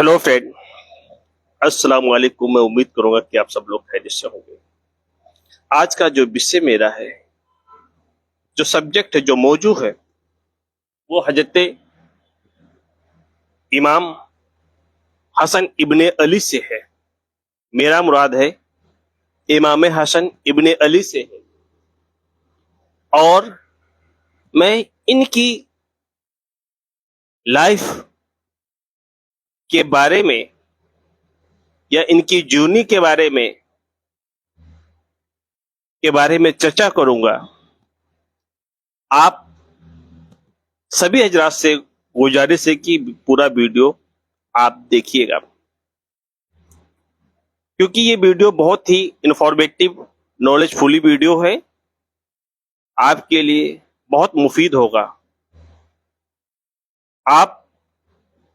Hello friend, अस्सलाम वालेकुम। मैं उम्मीद करूंगा कि आप सब लोग खैरियत से होंगे। आज का जो विषय मेरा है, जो सब्जेक्ट है, जो मौजू है, वो हजरत इमाम हसन इब्ने अली से है। मेरा मुराद है इमाम हसन इब्ने अली से है। और मैं इनकी लाइफ के बारे में या इनकी जर्नी के बारे में चर्चा करूंगा। आप सभी हजरात से गुजारिश है कि पूरा वीडियो आप देखिएगा, क्योंकि ये वीडियो बहुत ही इंफॉर्मेटिव, नॉलेजफुली वीडियो है। आपके लिए बहुत मुफीद होगा। आप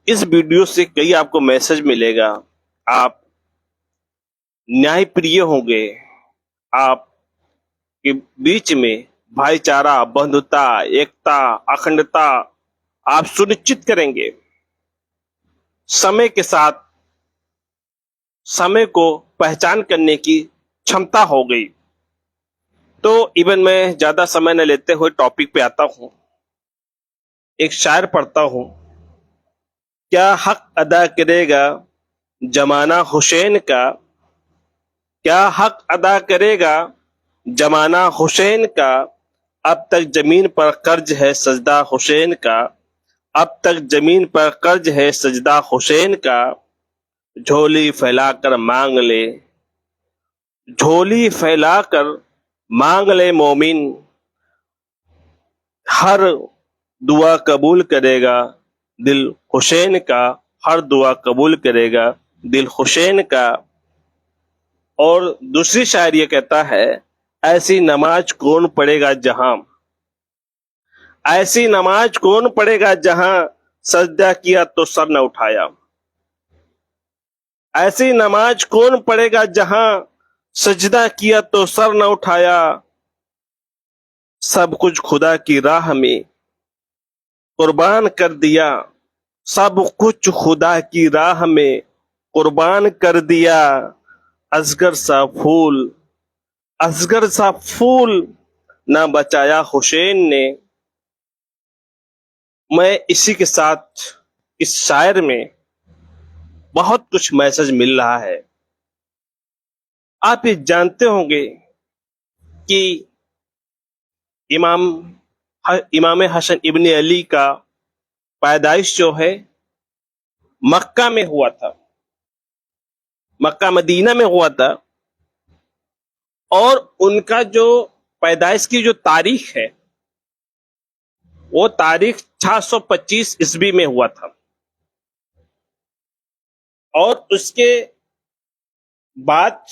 इस वीडियो से कई आपको मैसेज मिलेगा। आप न्याय प्रिय होंगे। आप के बीच में भाईचारा, बंधुता, एकता, अखंडता आप सुनिश्चित करेंगे। समय के साथ समय को पहचान करने की क्षमता हो गई। तो इवन मैं ज्यादा समय न लेते हुए टॉपिक पे आता हूं। एक शायर पढ़ता हूं। क्या हक अदा करेगा जमाना हुसैन का, क्या हक अदा करेगा जमाना हुसैन का, अब तक जमीन पर कर्ज है सजदा हुसैन का, अब तक जमीन पर कर्ज है सजदा हुसैन का, झोली फैलाकर मांग ले, झोली फैलाकर मांग ले मोमिन, हर दुआ कबूल करेगा दिल हुसैन का, हर दुआ कबूल करेगा दिल हुसैन का। और दूसरी शायर ये कहता है, ऐसी नमाज कौन पढ़ेगा जहां, ऐसी नमाज कौन पढ़ेगा जहां सजदा किया तो सर न उठाया, ऐसी नमाज कौन पढ़ेगा जहां सजदा किया तो सर न उठाया, सब कुछ खुदा की राह में कुर्बान कर दिया, सब कुछ खुदा की राह में कुर्बान कर दिया, असगर सा फूल, असगर सा फूल ना बचाया हुसैन ने। मैं इसी के साथ इस शायर में बहुत कुछ मैसेज मिल रहा है। आप ये जानते होंगे कि इमाम हसन इब्ने अली का पैदाइश जो है मक्का में हुआ था, मक्का मदीना में हुआ था। और उनका जो पैदाइश की जो तारीख है, वो तारीख 625 ईस्वी में हुआ था। और उसके बाद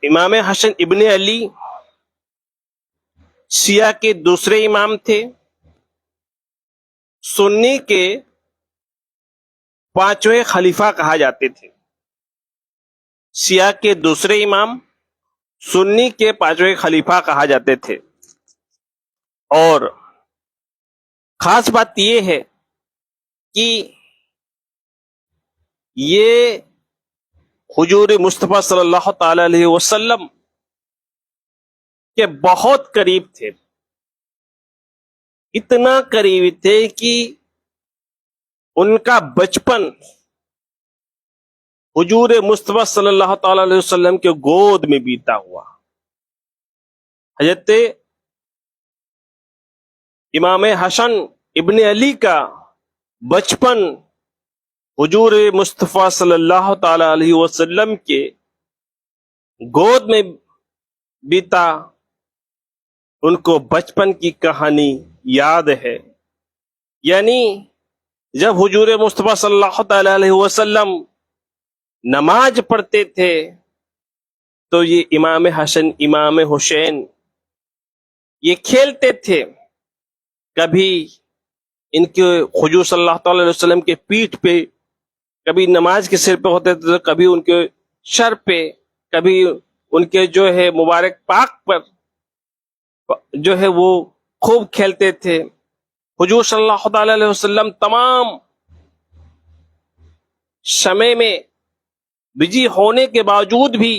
इमाम हसन इब्ने अली शिया के दूसरे इमाम थे, सुन्नी के पांचवें खलीफा कहा जाते थे। शिया के दूसरे इमाम, सुन्नी के पांचवें खलीफा कहा जाते थे। और खास बात यह है कि ये हुजूर मुस्तफा सल्लल्लाहु ताला अलैहि वसल्लम के बहुत करीब थे। इतना करीब थे कि उनका बचपन हुजूर मुस्तफा सल्लल्लाहु ताला अलैहि वसल्लम के गोद में बीता हुआ। हजरत इमाम हसन इब्ने अली का बचपन हुजूर मुस्तफा सल्लल्लाहु ताला अलैहि वसल्लम के गोद में बीता। उनको बचपन की कहानी याद है। यानी जब हुजूर मुस्तफा सल्लल्लाहु ताला अलैहि वसल्लम नमाज पढ़ते थे तो ये इमाम हसन, इमाम हुसैन ये खेलते थे। कभी इनके हुजूर सल्लल्लाहु अलैहि वसल्लम के पीठ पे, कभी नमाज के सिर पे होते थे, तो कभी उनके सर पे, कभी उनके जो है मुबारक पाक पर जो है वो खूब खेलते थे। हुजूर सल्लल्लाहु अलैहि वसल्लम तमाम समय में बिजी होने के बावजूद भी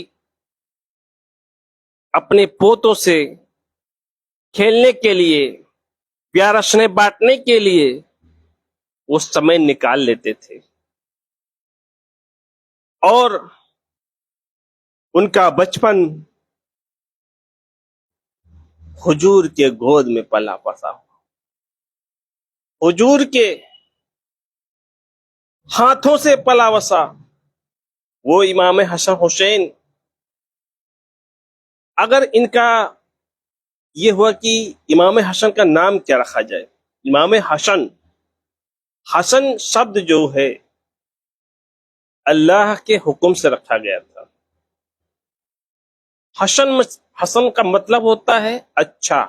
अपने पोतों से खेलने के लिए, प्यार स्नेह बांटने के लिए वो समय निकाल लेते थे और उनका बचपन हुजूर के गोद में पला बसा हुआ, हुजूर के हाथों से पला बसा। वो इमाम हसन हुसैन, अगर इनका ये हुआ कि इमाम हसन का नाम क्या रखा जाए, इमाम हसन, हसन शब्द जो है अल्लाह के हुक्म से रखा गया था। हसन का मतलब होता है अच्छा,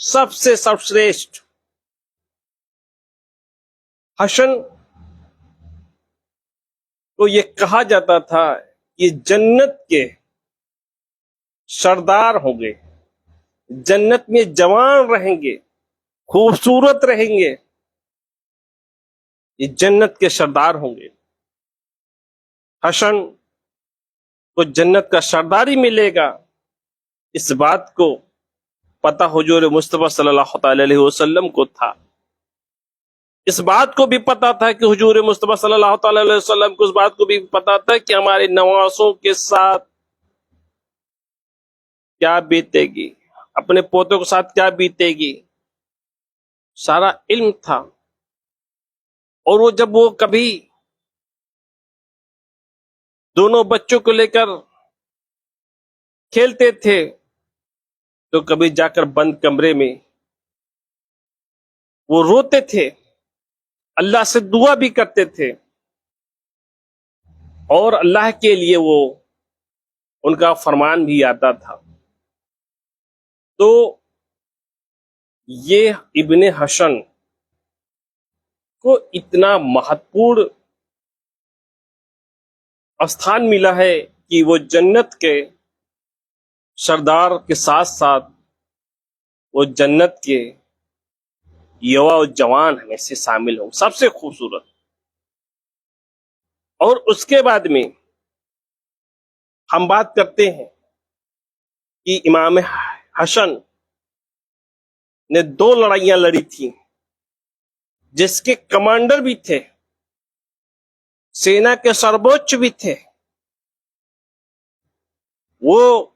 सबसे सर्वश्रेष्ठ। हसन को ये कहा जाता था कि जन्नत के सरदार होंगे, जन्नत में जवान रहेंगे, खूबसूरत रहेंगे, ये जन्नत के सरदार होंगे। हसन को जन्नत का सरदारी मिलेगा, इस बात को पता हुजूर मुस्तफा सल्लल्लाहु अलैहि वसल्लम को था। इस बात को भी पता था कि हुजूर मुस्तफा सल्लल्लाहु अलैहि वसल्लम को इस बात को भी पता था कि हमारे नवासों के साथ क्या बीतेगी, अपने पोतों के साथ क्या बीतेगी, सारा इल्म था। और वो जब वो कभी दोनों बच्चों को लेकर खेलते थे तो कभी जाकर बंद कमरे में वो रोते थे, अल्लाह से दुआ भी करते थे और अल्लाह के लिए वो उनका फरमान भी आता था। तो ये इब्ने हसन को इतना महत्वपूर्ण स्थान मिला है कि वो जन्नत के सरदार के साथ साथ वो जन्नत के युवा और जवान में से शामिल हो, सबसे खूबसूरत। और उसके बाद में हम बात करते हैं कि इमाम हसन ने 2 लड़ाइयां लड़ी थी, जिसके कमांडर भी थे, सेना के सर्वोच्च भी थे। वो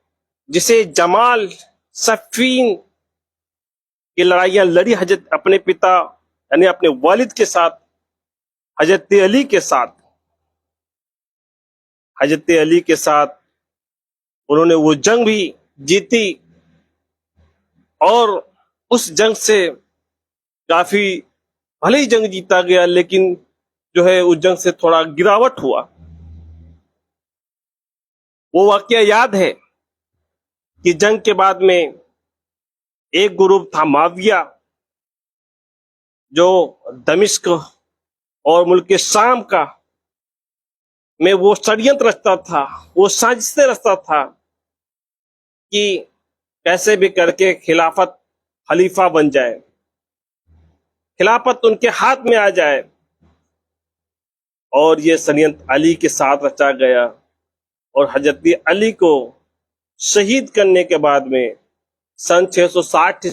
जिसे जमाल सफीन की लड़ाइयां लड़ी हजरत अपने पिता यानी अपने वालिद के साथ, हजरत अली के साथ, हजरत अली के साथ उन्होंने वो जंग भी जीती और उस जंग से काफी, भले ही जंग जीता गया लेकिन जो है उस जंग से थोड़ा गिरावट हुआ। वो वाकया याद है कि जंग के बाद में एक ग्रुप था माविया, जो दमिश्क और मुल्क शाम का में वो षड्यंत्र रचता था, वो साजिशें रचता था कि कैसे भी करके खिलाफत खलीफा बन जाए, खिलाफत उनके हाथ में आ जाए। और ये षड्यंत्र अली के साथ रचा गया और हजरत अली को शहीद करने के बाद में सन 661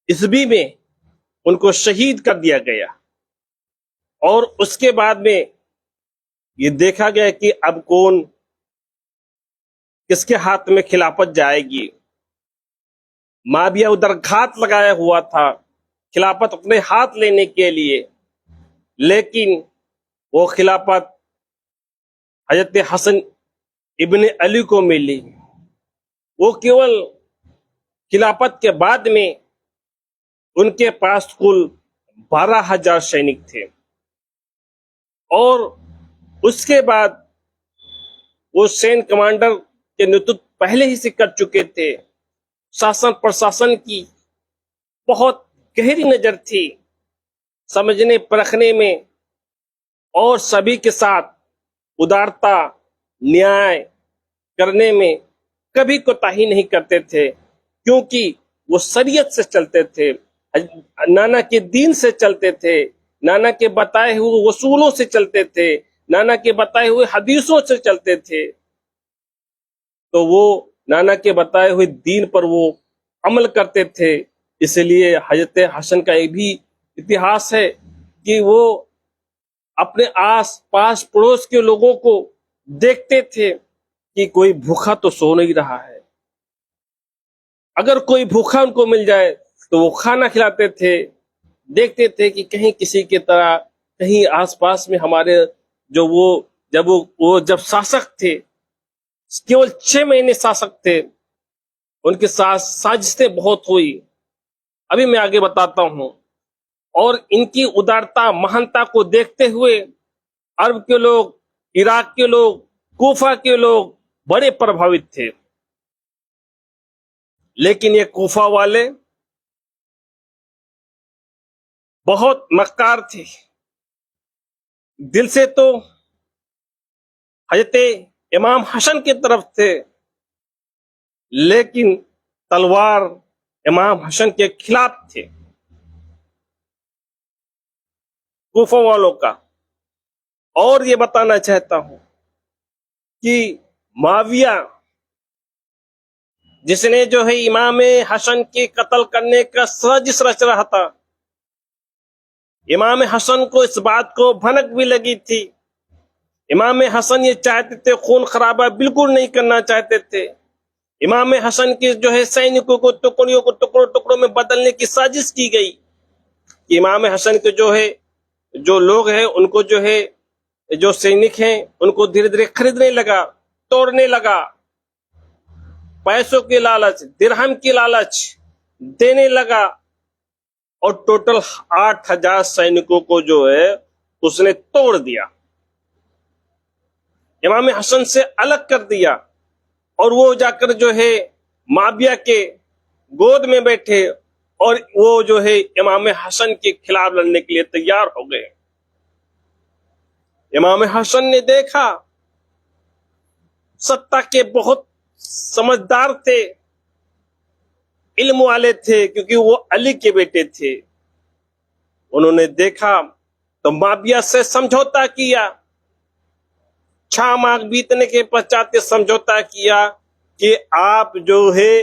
ईस्वी में उनको शहीद कर दिया गया। और उसके बाद में ये देखा गया कि अब कौन, किसके हाथ में खिलाफत जाएगी। माविया उधर घात लगाया हुआ था खिलाफत अपने हाथ लेने के लिए, लेकिन वो खिलाफत हजरत हसन इब्ने अली को मिली। वो केवल खिलाफत के बाद में उनके पास कुल 12,000 सैनिक थे और उसके बाद वो सैन्य कमांडर के नेतृत्व पहले ही से कर चुके थे। शासन प्रशासन की बहुत गहरी नजर थी, समझने परखने में, और सभी के साथ उदारता न्याय करने में कभी कोताही नहीं करते थे, क्योंकि वो शरीयत से चलते थे, नाना के दीन से चलते थे, नाना के बताए हुए वसूलों से चलते थे, नाना के बताए हुए हदीसों से चलते थे, तो वो नाना के बताए हुए दीन पर वो अमल करते थे। इसलिए हजरत हसन का एक भी इतिहास है कि वो अपने आस पास पड़ोस के लोगों को देखते थे कि कोई भूखा तो सो नहीं रहा है, अगर कोई भूखा उनको मिल जाए तो वो खाना खिलाते थे। देखते थे कि कहीं किसी की तरह कहीं आसपास में हमारे जो वो जब शासक थे, केवल 6 महीने शासक थे, उनके साथ साजिशें बहुत हुई, अभी मैं आगे बताता हूं। और इनकी उदारता महानता को देखते हुए अरब के लोग, इराक के लोग, कूफा के लोग बड़े प्रभावित थे। लेकिन ये कूफा वाले बहुत मक्कार थे, दिल से तो हजरत इमाम हसन की तरफ थे, लेकिन तलवार इमाम हसन के खिलाफ थे, कूफा वालों का। और ये बताना चाहता हूं कि माविया जिसने जो है इमाम हसन के कत्ल करने का साजिश रच रहा था, इमाम हसन को इस बात को भनक भी लगी थी। इमाम हसन ये चाहते थे, खून खराबा बिल्कुल नहीं करना चाहते थे। इमाम हसन के जो है सैनिकों को टुकड़ियों को टुकड़ों टुकड़ों में बदलने की साजिश की गई कि इमाम हसन के जो है जो लोग हैं उनको जो है जो सैनिक हैं उनको धीरे धीरे खरीदने लगा, तोड़ने लगा, पैसों की लालच, दिरहम की लालच देने लगा, और टोटल 8,000 सैनिकों को जो है उसने तोड़ दिया, इमाम हसन से अलग कर दिया। और वो जाकर जो है माविया के गोद में बैठे और वो जो है इमाम हसन के खिलाफ लड़ने के लिए तैयार हो गए। इमाम हसन ने देखा सत्ता के बहुत समझदार थे, इल्म वाले थे, क्योंकि वो अली के बेटे थे। उन्होंने देखा तो माविया से समझौता किया। 6 माह बीतने के पश्चात समझौता किया कि आप जो है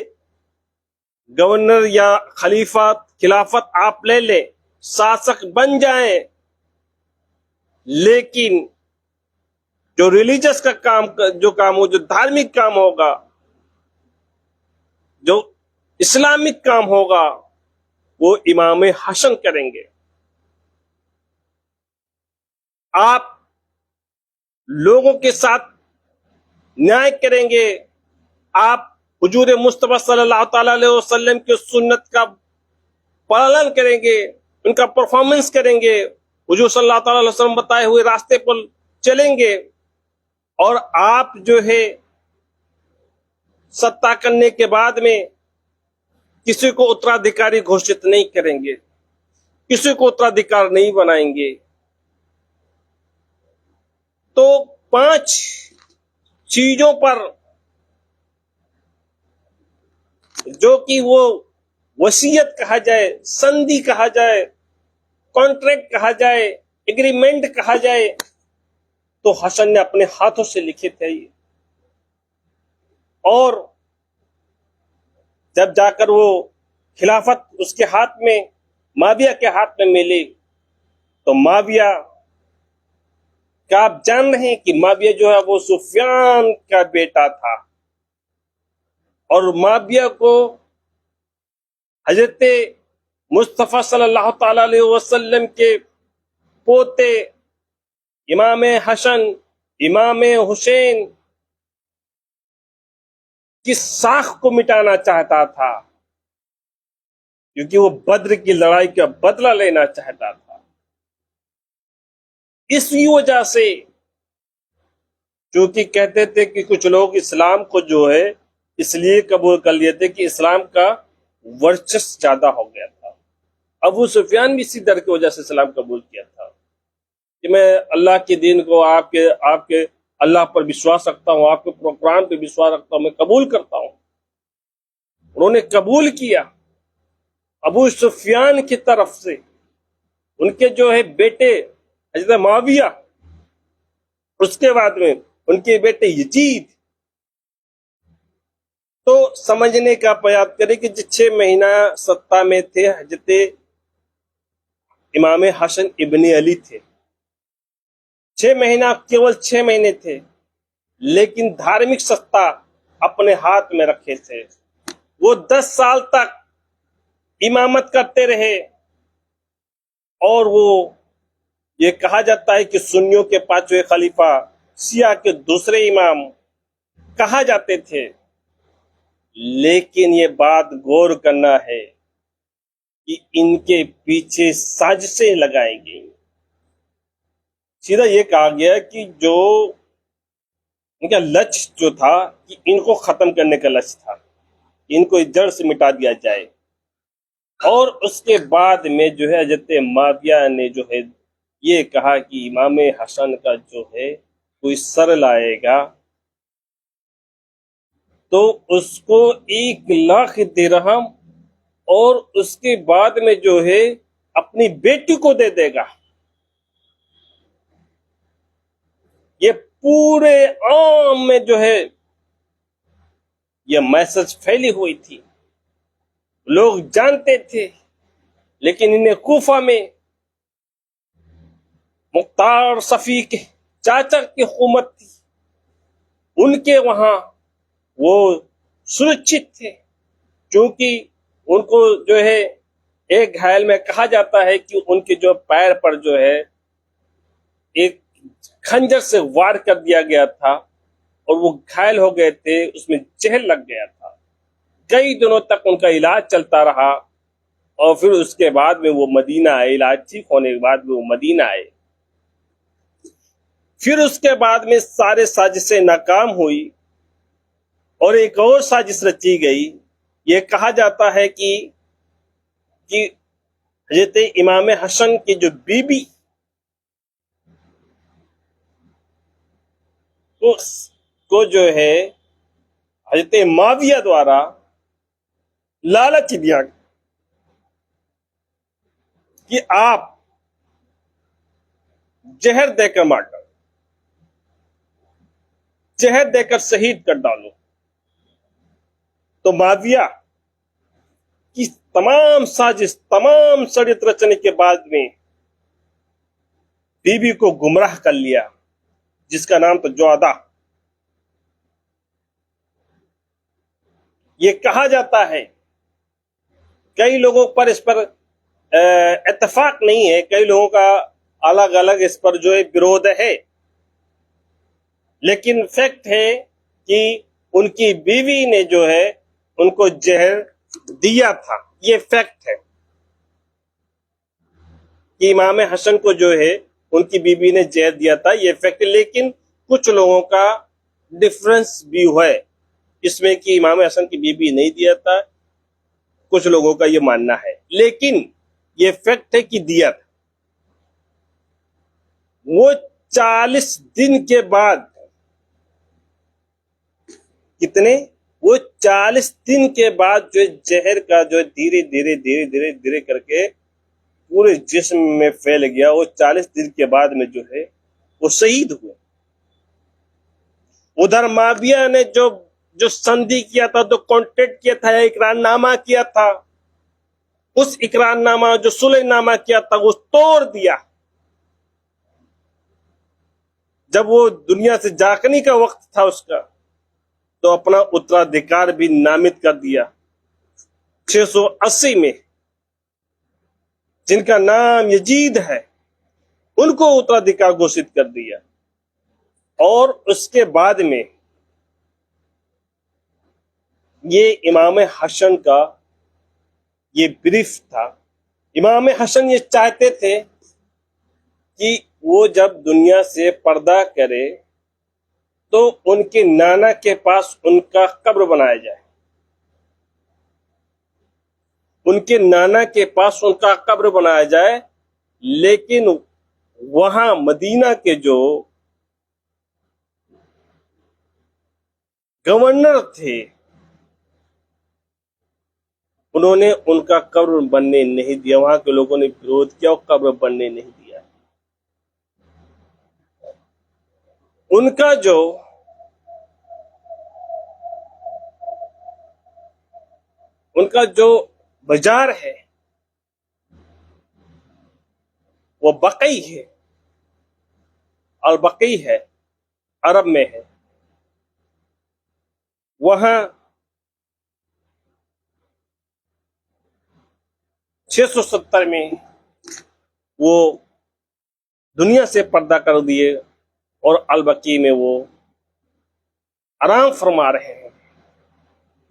गवर्नर या खिलाफत आप ले लें, शासक बन जाएं, लेकिन जो रिलीजियस का काम, जो काम हो, जो धार्मिक काम होगा, जो इस्लामिक काम होगा, वो इमाम हसन करेंगे। आप लोगों के साथ न्याय करेंगे, आप हुजूर मुस्तफा सल्लल्लाहु अलैहि वसल्लम की सुन्नत का पालन करेंगे, उनका परफॉर्मेंस करेंगे, हुजूर सल्लल्लाहु अलैहि वसल्लम बताए हुए रास्ते पर चलेंगे, और आप जो है सत्ता करने के बाद में किसी को उत्तराधिकारी घोषित नहीं करेंगे, किसी को उत्तराधिकार नहीं बनाएंगे। तो 5 चीजों पर जो कि वो वसीयत कहा जाए, संधि कहा जाए, कॉन्ट्रैक्ट कहा जाए, एग्रीमेंट कहा जाए, तो हसन ने अपने हाथों से लिखे थे ये। और जब जाकर वो खिलाफत उसके हाथ में, माविया के हाथ में मिली, तो माविया क्या आप जान रहे हैं कि माविया जो है वो सुफियान का बेटा था, और माविया को हजरत मुस्तफा सल्लल्लाहु अलैहि वसल्लम के पोते इमाम हसन, इमाम हुसैन की साख को मिटाना चाहता था, क्योंकि वो बद्र की लड़ाई का बदला लेना चाहता था। इसी वजह से, क्योंकि कहते थे कि कुछ लोग इस्लाम को जो है इसलिए कबूल कर लिए थे कि इस्लाम का वर्चस्व ज्यादा हो गया था। अबू सुफियान भी इसी डर की वजह से इस्लाम कबूल किया था कि मैं अल्लाह के दीन को, आपके अल्लाह पर विश्वास रखता हूँ, आपके कुरान पे विश्वास रखता हूँ, मैं कबूल करता हूँ। उन्होंने कबूल किया, अबू सुफियान की तरफ से उनके जो है बेटे हजरत माविया, उसके बाद में उनके बेटे यजीद। तो समझने का प्रयास करें कि जो 6 महीना सत्ता में थे हजरत इमाम हसन इब्ने अली थे। 6 महीना, केवल 6 महीने थे, लेकिन धार्मिक सत्ता अपने हाथ में रखे थे। वो 10 साल तक इमामत करते रहे और वो, ये कहा जाता है कि सुन्नियों के 5वें खलीफा, शिया के दूसरे इमाम कहा जाते थे। लेकिन ये बात गौर करना है कि इनके पीछे साजिशें लगाई गई। सीधा ये कहा गया कि जो इनका लक्ष्य जो था कि इनको खत्म करने का लक्ष्य था, इनको जड़ से मिटा दिया जाए। और उसके बाद में जो है हजरत माविया ने जो है ये कहा कि इमाम हसन का जो है कोई सर लाएगा तो उसको 1 लाख दिरहम और उसके बाद में जो है अपनी बेटी को दे देगा। ये पूरे आम में जो है ये मैसेज फैली हुई थी, लोग जानते थे। लेकिन इन्हें कूफा में मुख्तार सफी के चाचा की हुकूमत थी, उनके वहां वो सुरक्षित थे, क्योंकि उनको जो है एक घायल में कहा जाता है कि उनके जो पैर पर जो है एक खंजर से वार कर दिया गया था और वो घायल हो गए थे, उसमें जहर लग गया था। कई दिनों तक उनका इलाज चलता रहा और फिर उसके बाद में वो मदीना आए। इलाज ठीक होने के बाद में वो मदीना आए। फिर उसके बाद में सारे साजिशें नाकाम हुई और एक और साजिश रची गई। ये कहा जाता है कि हजरत इमाम हसन की जो बीबी को जो है हजरत माविया द्वारा लालच दिया कि आप जहर देकर मार डालो, जहर देकर शहीद कर डालो। तो माविया की तमाम साजिश, तमाम षड्यंत्र रचने के बाद में बीबी को गुमराह कर लिया, जिसका नाम था जोआदा। ये कहा जाता है, कई लोगों पर इस पर इत्तेफाक नहीं है, कई लोगों का अलग अलग इस पर जो है विरोध है, लेकिन फैक्ट है कि उनकी बीवी ने जो है उनको जहर दिया था। ये फैक्ट है कि इमाम हसन को जो है उनकी बीवी ने जहर दिया था, ये फैक्ट। लेकिन कुछ लोगों का डिफरेंस भी है इसमें कि इमाम हसन की बीवी नहीं दिया था, कुछ लोगों का ये मानना है, लेकिन ये फैक्ट है कि दिया था। वो 40 दिन के बाद, कितने, वो 40 दिन के बाद जो जहर का जो धीरे धीरे धीरे धीरे धीरे करके पूरे जिस्म में फैल गया। वो 40 दिन के बाद में जो है वो शहीद हुए। उधर माविया ने जो जो संधि किया था, जो कॉन्ट्रैक्ट किया था, इकरारनामा किया था, उस इकरारनामा जो सुलहनामा किया था वो तोड़ दिया। जब वो दुनिया से जागने का वक्त था उसका, तो अपना उत्तराधिकार भी नामित कर दिया। 680 में जिनका नाम यजीद है उनको उत्तराधिकार घोषित कर दिया। और उसके बाद में ये इमाम हसन का ये ब्रीफ था। इमाम हसन ये चाहते थे कि वो जब दुनिया से पर्दा करे तो उनके नाना के पास उनका कब्र बनाया जाए, उनके नाना के पास उनका कब्र बनाया जाए। लेकिन वहां मदीना के जो गवर्नर थे उन्होंने उनका कब्र बनने नहीं दिया, वहां के लोगों ने विरोध किया और कब्र बनने नहीं दिया। उनका जो बाजार है वो बकई है, और बकई है अरब में है। वहां 670 में वो दुनिया से पर्दा कर दिए और अलबकी में वो आराम फरमा रहे हैं।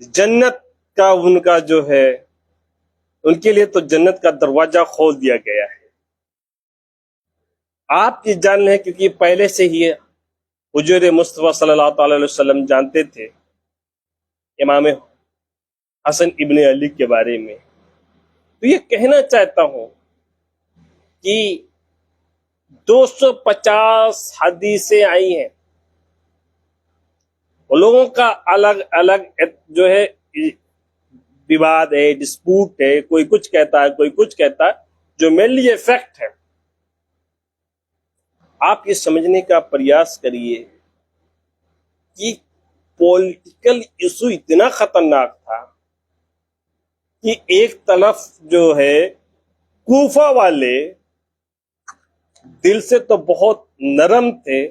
जन्नत का उनका जो है, उनके लिए तो जन्नत का दरवाजा खोल दिया गया है। आप ये जान रहे हैं क्योंकि पहले से ही हुजूर मुस्तफा सल्लल्लाहु अलैहि वसल्लम जानते थे इमाम हसन इब्ने अली के बारे में। तो ये कहना चाहता हूं कि 250 हदीसें आई हैं, लोगों का अलग अलग जो है विवाद है, डिस्प्यूट है, कोई कुछ कहता है, कोई कुछ कहता है, जो मेनली फैक्ट है। आप ये समझने का प्रयास करिए कि पॉलिटिकल इशू इतना खतरनाक था कि एक तरफ जो है कूफा वाले दिल से तो बहुत नरम थे,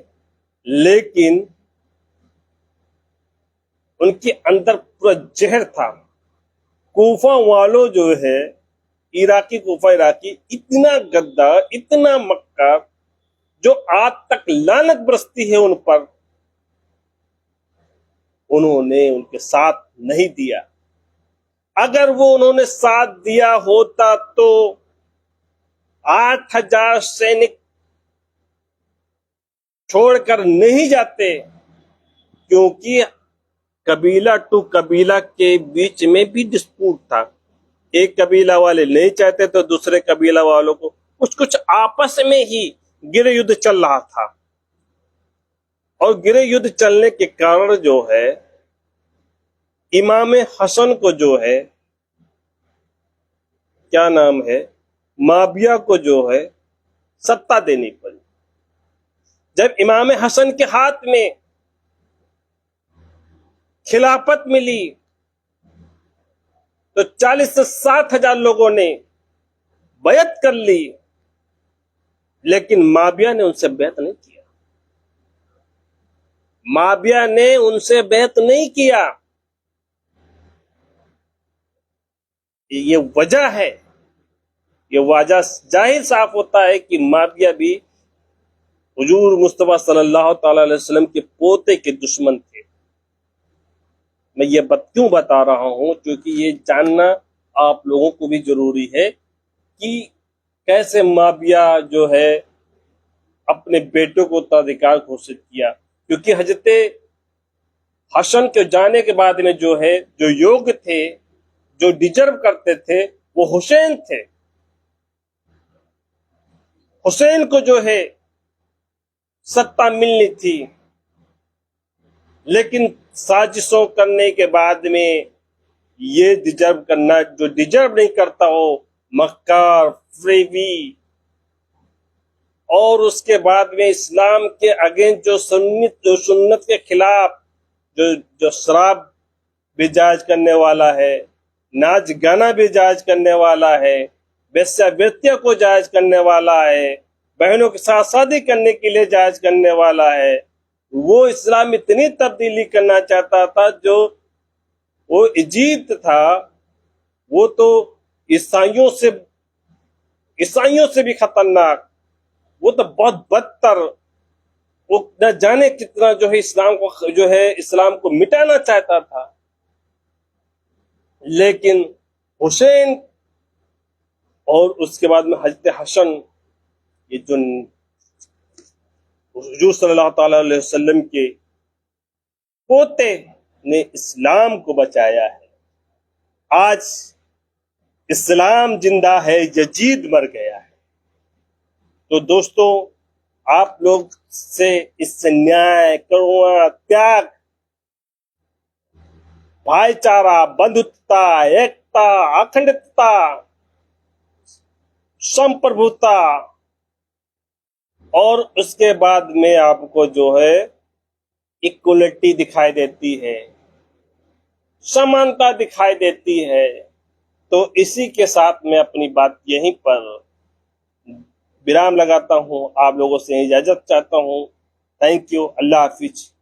लेकिन उनके अंदर पूरा जहर था। कूफा वालों जो है कूफा इराकी इतना गद्दार, इतना मक्कार, जो आज तक लानत बरसती है उन पर, उन्होंने उनके साथ नहीं दिया। अगर वो उन्होंने साथ दिया होता तो 8000 सैनिक छोड़कर नहीं जाते, क्योंकि कबीला टू कबीला के बीच में भी डिस्प्यूट था। एक कबीला वाले नहीं चाहते तो दूसरे कबीला वालों को कुछ कुछ आपस में ही गृह युद्ध चल रहा था, और गृह युद्ध चलने के कारण जो है इमाम हसन को जो है, क्या नाम है, माविया को जो है सत्ता देनी पड़ी। जब इमाम हसन के हाथ में खिलाफत मिली तो 40 से 60 हजार लोगों ने बैत कर ली, लेकिन माविया ने उनसे बैत नहीं किया। माविया ने उनसे बैत नहीं किया। ये वजह है, ये वजह जाहिर साफ होता है कि माविया भी हुजूर मुस्तफा सल्लल्लाहु अलैहि वसल्लम के पोते के दुश्मन थे। मैं ये क्यों बता रहा हूं, क्योंकि ये जानना आप लोगों को भी जरूरी है कि कैसे माविया जो है अपने बेटों को उत्तराधिकार घोषित किया। क्योंकि हजरत हसन के जाने के बाद में जो है, जो योग्य थे, जो डिजर्व करते थे, वो हुसैन थे। हुसैन को जो है सत्ता मिलनी थी, लेकिन साजिशों करने के बाद में ये डिजर्व करना, जो डिजर्व नहीं करता हो मक्कार, फ्रेवी, और उसके बाद में इस्लाम के अगेंस्ट जो सुन्नत के खिलाफ जो शराब भी जायज करने वाला है, नाच गाना भी जायज करने वाला है, वेश्यावृत्तिया को जायज करने वाला है, बहनों के साथ शादी करने के लिए जायज करने वाला है, वो इस्लाम में इतनी तब्दीली करना चाहता था। जो वो इजिप्ट था, वो तो ईसाइयों से भी खतरनाक, वो तो बहुत बदतर, वो न जाने कितना जो है इस्लाम को मिटाना चाहता था। लेकिन हुसैन और उसके बाद में हजरत हसन, ये जो हुजूर सल्लल्लाहु अलैहि वसल्लम के पोते ने इस्लाम को बचाया है। आज इस्लाम जिंदा है, यजीद मर गया है। तो दोस्तों, आप लोग से इससे न्याय, करुणा, त्याग, भाईचारा, बंधुता, एकता एकता, अखंडता, संप्रभुता, और उसके बाद में आपको जो है इक्वलिटी दिखाई देती है, समानता दिखाई देती है। तो इसी के साथ मैं अपनी बात यहीं पर विराम लगाता हूं, आप लोगों से इजाजत चाहता हूं। Thank you, Allah Hafiz.